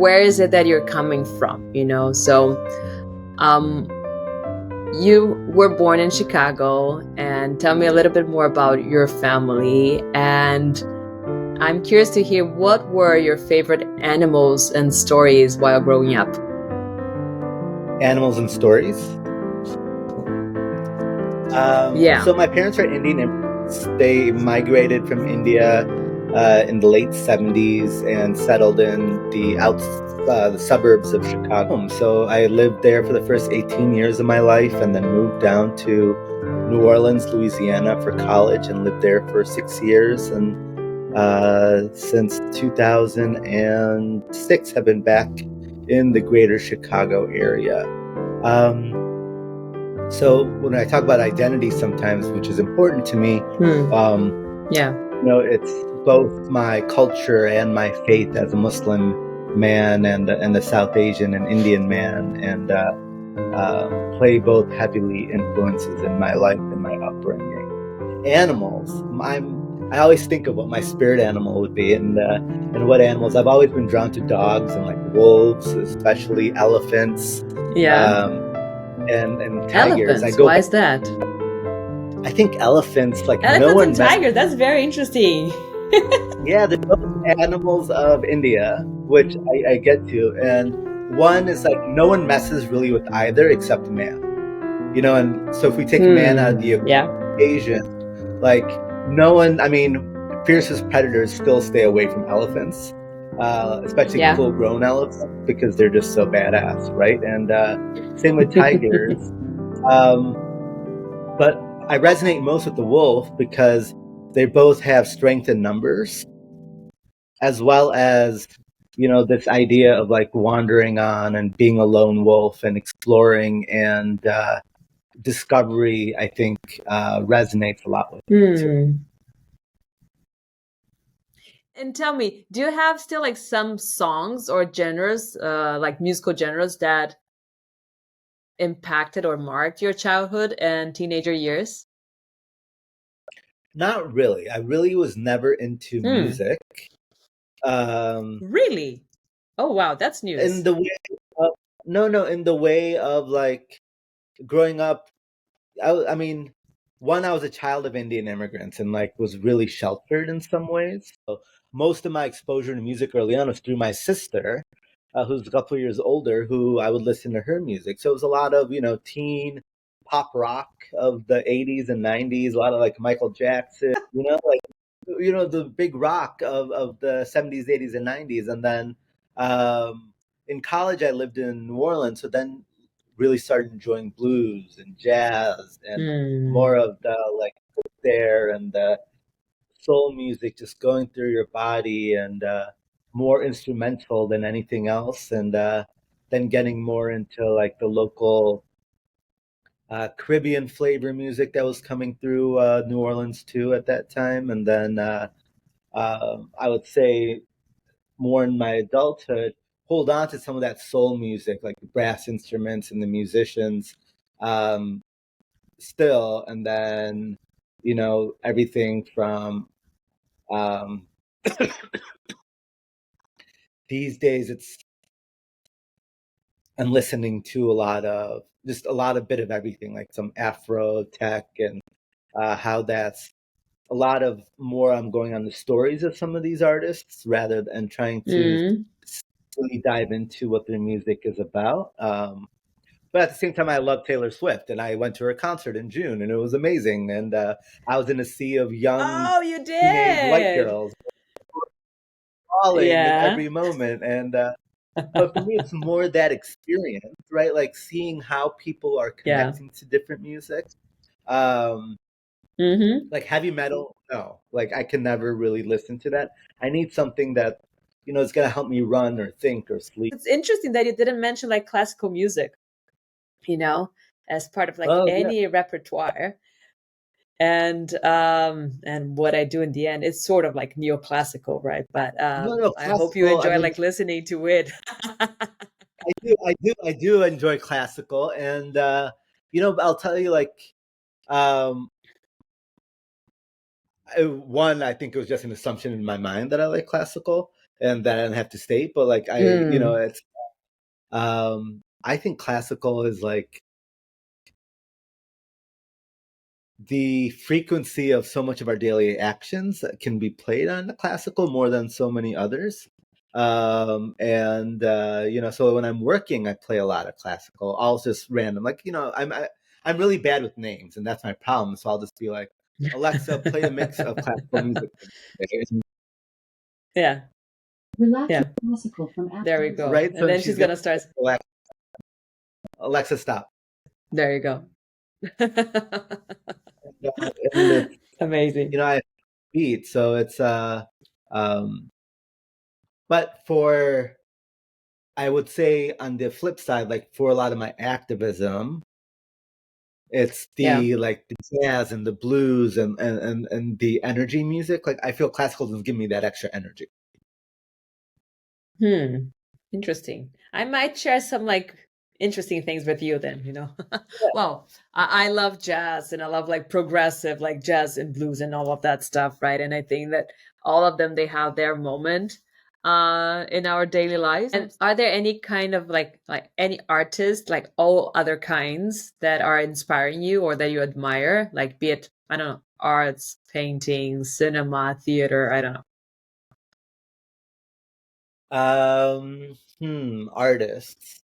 where is it that you're coming from, So um, you were born in Chicago, and tell me a little bit more about your family. And I'm curious to hear, what were your favorite animals and stories while growing up? Animals and stories. Yeah. So my parents are Indian immigrants. They migrated from India in the late 70s and settled in the suburbs of Chicago. So I lived there for the first 18 years of my life, and then moved down to New Orleans, Louisiana for college, and lived there for 6 years. And since 2006 have been back in the greater Chicago area. So when I talk about identity sometimes, which is important to me, Yeah. it's both my culture and my faith as a Muslim man and a South Asian and Indian man, and play both heavily influences in my life and my upbringing. Animals, I always think of what my spirit animal would be, and what animals. I've always been drawn to dogs and like wolves, especially elephants. Yeah. And tigers. Elephants. Why is that? I think elephants, like no Elephants and one tigers. That's very interesting. Yeah, they're both animals of India, which I get to. And one is like no one messes really with either except man. And so if we take man out of the Yeah. equation, like no one, I mean, fiercest predators still stay away from elephants, especially Yeah. full-grown elephants, because they're just so badass, right? And same with tigers. But I resonate most with the wolf because they both have strength in numbers, as well as, this idea of like wandering on and being a lone wolf and exploring and discovery, I think resonates a lot with me too. And tell me, do you have still like some songs or genres, like musical genres, that impacted or marked your childhood and teenager years? Not really. I really was never into music. Really? Oh, wow, that's In news. the way of, no, in the way of like growing up, I mean, one, I was a child of Indian immigrants and like was really sheltered in some ways. So most of my exposure to music early on was through my sister, who's a couple of years older, who I would listen to her music. So it was a lot of, teen pop rock of the 80s and 90s, a lot of like Michael Jackson, like, the big rock of the 70s, 80s, and 90s. And then in college, I lived in New Orleans. So then really started enjoying blues and jazz and more of the like there and the soul music just going through your body, and more instrumental than anything else. And then getting more into like the local Caribbean flavor music that was coming through New Orleans too at that time. And then I would say more in my adulthood, hold on to some of that soul music, like the brass instruments and the musicians, um, still. And then, everything from um, these days, I'm listening to a lot of bit of everything, like some Afro tech, and how that's a lot of more. I'm going on the stories of some of these artists rather than trying to really dive into what their music is about. But at the same time, I love Taylor Swift, and I went to her concert in June, and it was amazing. And I was in a sea of young Oh, you teenage white did? girls falling in Yeah. every moment. And but for me, it's more that experience, right? Like seeing how people are Yeah. connecting to different music. Um, like heavy metal, no, like I can never really listen to that. I need something that is gonna help me run or think or sleep. It's interesting that you didn't mention like classical music, as part of like Oh yeah, any repertoire. And what I do in the end is sort of like neoclassical, right? But no, I hope you classical. I enjoy mean, like listening to it. I do enjoy classical, and I'll tell you, like, um, one, I think it was just an assumption in my mind that I like classical. and that I don't have to state, but like Mm. it's I think classical is like the frequency of so much of our daily actions can be played on the classical more than so many others. And so when I'm working, I play a lot of classical, all just random. Like, I'm really bad with names, and that's my problem. So I'll just be like, Alexa, play a mix of classical music. Yeah. Relax Yeah. with classical from There we after this. go. Right? So And and then she's she's gonna gonna start. Alexa, Alexa, stop. There you go. And it's Amazing. I beat, so it's um, but for I would say on the flip side, like for a lot of my activism, it's Yeah. the jazz and the blues and the energy music. Like I feel classical doesn't give me that extra energy. Hmm. Interesting. I might share some like interesting things with you then, you know. Well, I love jazz and I love like progressive, like jazz and blues and all of that stuff, right? And I think that all of them they have their moment in our daily lives. And are there any kind of like any artists, like all other kinds that are inspiring you or that you admire? Like be it, I don't know, arts, painting, cinema, theater, I don't know. Artists.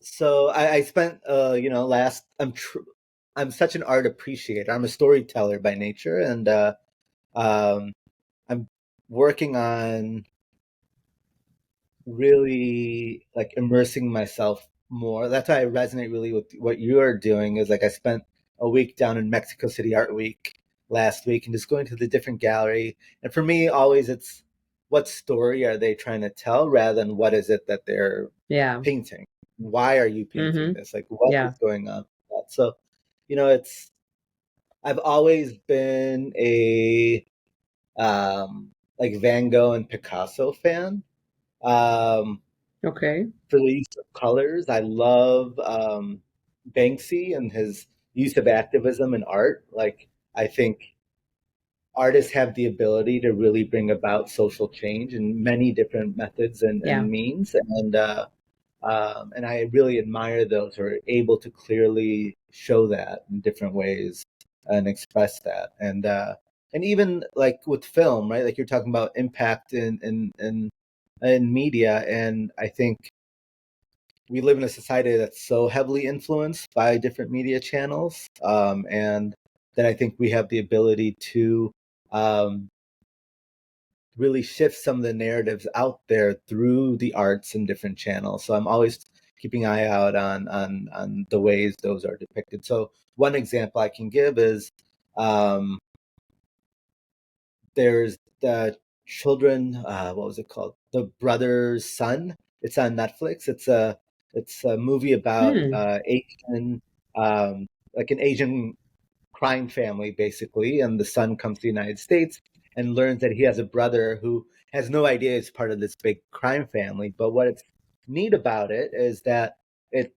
So I spent last I'm such an art appreciator. I'm a storyteller by nature, and um, I'm working on really like immersing myself more. That's why I resonate really with what you are doing. Is like I spent a week down in Mexico City Art Week last week and just going to the different gallery. And for me, always it's what story are they trying to tell rather than what is it that they're Yeah. painting? Why are you painting Mm-hmm. this? Like what is Yeah. going on with that? So, it's I've always been a like Van Gogh and Picasso fan. Um, Okay. for the use of colors. I love Banksy and his use of activism in art. Like, I think artists have the ability to really bring about social change in many different methods Yeah. and means. And I really admire those who are able to clearly show that in different ways and express that. And even like with film, right? Like you're talking about impact in media, and I think we live in a society that's so heavily influenced by different media channels, and that I think we have the ability to um, really shift some of the narratives out there through the arts and different channels. So I'm always keeping an eye out on the ways those are depicted. So one example I can give is um, there's the children. What was it called? The Brother's Son. It's on Netflix. It's a movie about Hmm. Asian, like an Asian crime family, basically, and the son comes to the United States and learns that he has a brother who has no idea he's part of this big crime family. But what's neat about it is that it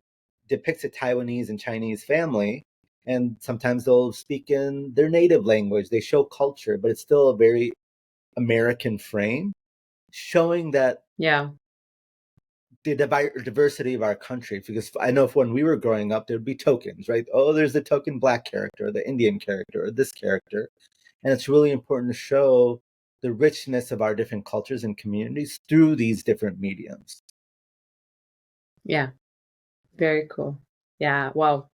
depicts a Taiwanese and Chinese family, and sometimes they'll speak in their native language. They show culture, but it's still a very American frame, showing that Yeah. the diversity of our country. Because I know if when we were growing up, there'd be tokens, right? Oh, there's the token black character, or the Indian character, or this character. And it's really important to show the richness of our different cultures and communities through these different mediums. Yeah. Very cool. Yeah. Well,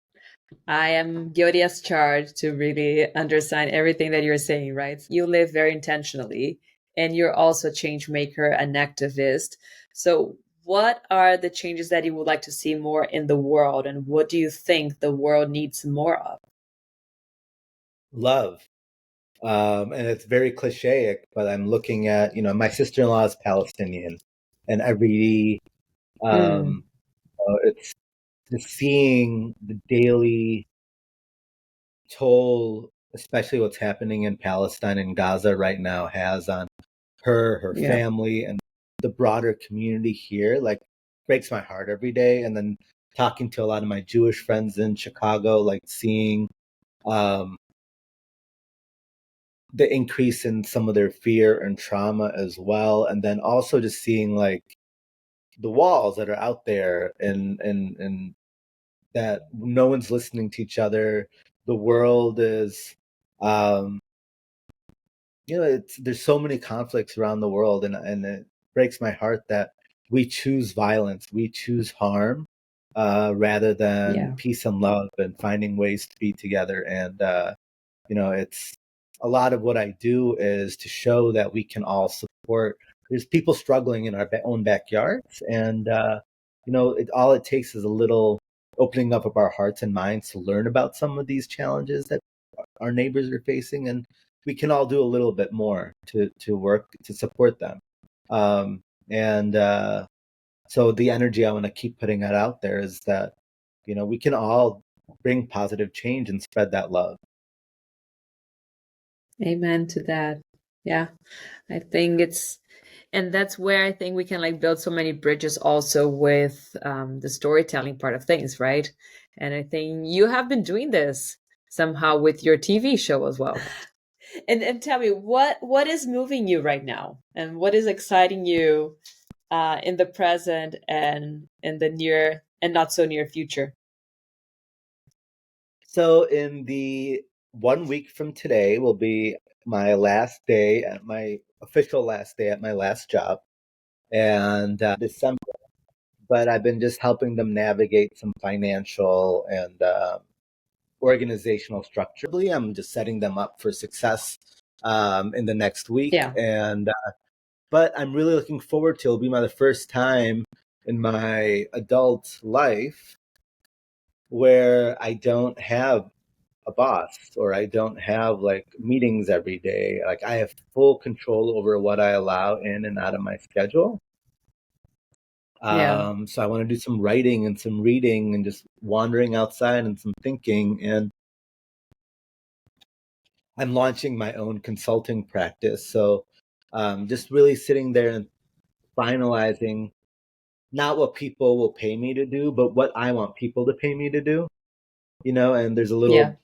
I am guilty as charged to really understand everything that you're saying, right? You live very intentionally and you're also a change maker, an activist. So, what are the changes that you would like to see more in the world? And what do you think the world needs more of? Love. And it's very cliche, but I'm looking at, my sister-in-law is Palestinian, and every, Mm, it's just seeing the daily toll, especially what's happening in Palestine and Gaza right now, has on her yeah. family, and the broader community here. Like, breaks my heart every day. And then talking to a lot of my Jewish friends in Chicago, like seeing um, the increase in some of their fear and trauma as well, and then also just seeing like the walls that are out there, and that no one's listening to each other. The world is, um, there's so many conflicts around the world, and it breaks my heart that we choose violence, we choose harm, rather than Yeah. peace and love and finding ways to be together. And it's a lot of what I do is to show that we can all support. There's people struggling in our own backyards, and all it takes is a little opening up of our hearts and minds to learn about some of these challenges that our neighbors are facing, and we can all do a little bit more to work to support them. And So the energy I want to keep putting that out there is that we can all bring positive change and spread that love. Amen to that. Yeah. I think and that's where I think we can like build so many bridges also with the storytelling part of things, right? And I think you have been doing this somehow with your TV show as well. And tell me what is moving you right now, and what is exciting you in the present and in the near and not so near future. So in the 1 week from today will be my last day at my official last day at my last job, and December. But I've been just helping them navigate some financial and organizational structure. I'm just setting them up for success in the next week, Yeah. and but I'm really looking forward to. It'll be the first time in my adult life where I don't have a boss, or I don't have like meetings every day. Like I have full control over what I allow in and out of my schedule. Yeah. So I want to do some writing and some reading and just wandering outside and some thinking. And I'm launching my own consulting practice. So just really sitting there and finalizing not what people will pay me to do, but what I want people to pay me to do. And there's a Yeah. little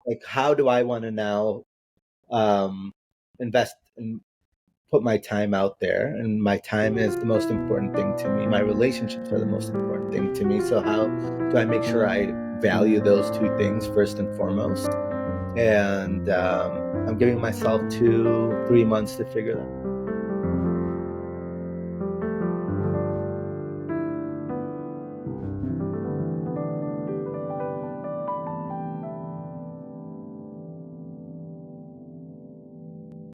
like, how do I want to now um, invest and put my time out there? And my time is the most important thing to me. My relationships are the most important thing to me. So how do I make sure I value those two things first and foremost? And I'm giving myself 2-3 months to figure that out.